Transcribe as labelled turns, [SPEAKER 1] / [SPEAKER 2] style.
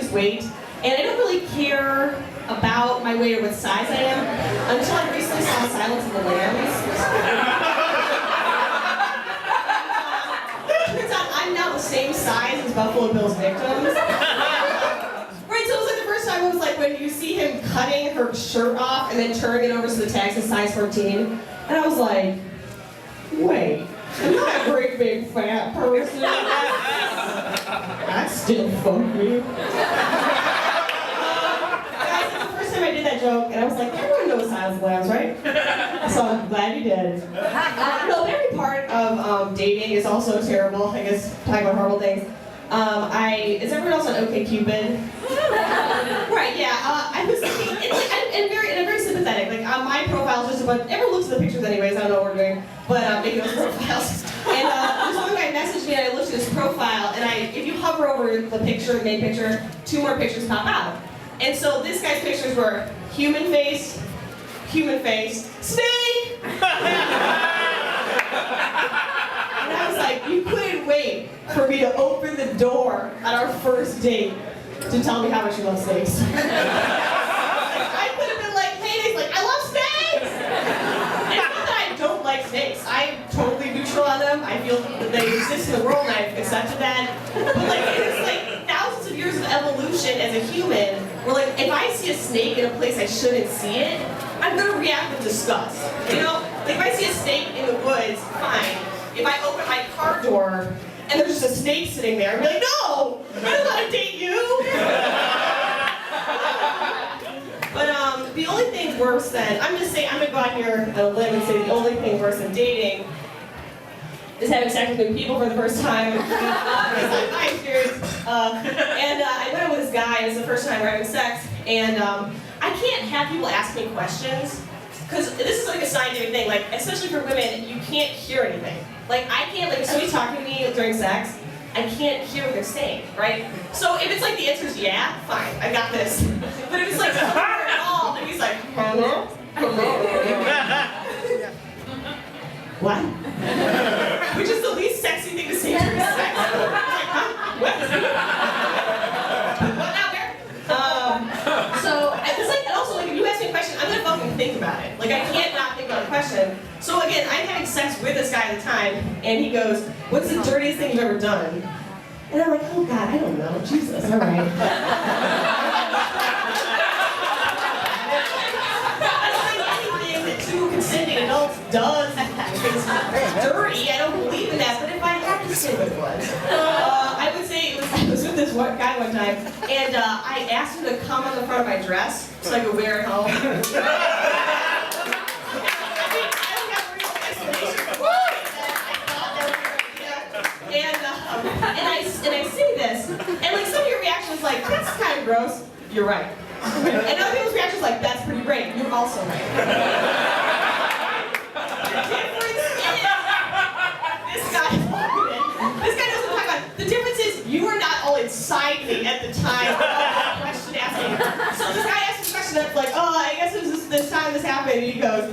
[SPEAKER 1] lose weight, and I don't really care about my weight or what size I am until I recently saw Silence of the Lambs. Turns out I'm now the same size as Buffalo Bill's victims. Right, so it was like the first time it was like when you see him cutting her shirt off and then turning it over so the tag says size 14, and I was like, wait, I'm not a great big fat person. I still fuck you. Guys, it's the first time I did that joke, and I was like, everyone knows Silence of the Lambs, right? So I'm glad you did. No, every part of dating is also terrible. I guess talking about horrible things. Is everyone else on OkCupid? Right, yeah. I was thinking, and very sympathetic. Like, my profile is just a bunch. Everyone looks at the pictures anyways. I don't know what we're doing, but making those profiles. And this one guy messaged me, and I looked at his profile, and if you hover over the picture, the main picture, 2 more pictures pop out. And so this guy's pictures were human face, snake. And I was like, you couldn't wait for me to open the door at our first date to tell me how much you love snakes. I could have been like, hey, he's like, I love snakes! And it's not that I don't like snakes. I'm totally neutral on them. I feel that they exist in the world and I've accepted that. But like, it's like thousands of years of evolution as a human, where like, if I see a snake in a place I shouldn't see it, I'm gonna react with disgust. You know? Like if I see a snake in the woods, fine. If I open my car door and there's just a snake sitting there, I'd be like, no! I don't want to date you! But the only thing worse than, I'm gonna go out here on a limb and say the only thing worse than dating is having sex with new people for the first time. That's my experience. And I went out with this guy, and it's the first time we're having sex, and I can't have people ask me questions, because this is like a scientific thing, like, especially for women, you can't hear anything. Like, I can't, like, if somebody's talking to me during sex, I can't hear what they're saying, right? So if it's like the answer is yeah, fine, I got this. But if it's like something at all, then he's like, hello? What? Which is the least sexy thing to say during sex. Like, huh? What? What now, where? So, it's like, and also, like, if you ask me a question, I'm gonna fucking think about it. Like, I can't not think about a question. So again, I'm having sex with this guy at the time, and he goes, what's the dirtiest thing you've ever done? And I'm like, oh God, I don't know, Jesus, all right. I don't think anything that 2 consenting adults does is dirty. I don't believe in that, but if I had to say what it was, I would say I was with this one guy one time, and I asked him to come on the front of my dress so I could wear it home. And I say this, and like some of your reactions like, that's kind of gross, you're right. And other people's reactions like, that's pretty great, you're also right. The difference is, this guy doesn't talk about, the difference is you were not all inside me at the time of the question asking. So this guy asks a question that's like, oh, I guess it was this time this happened, and he goes,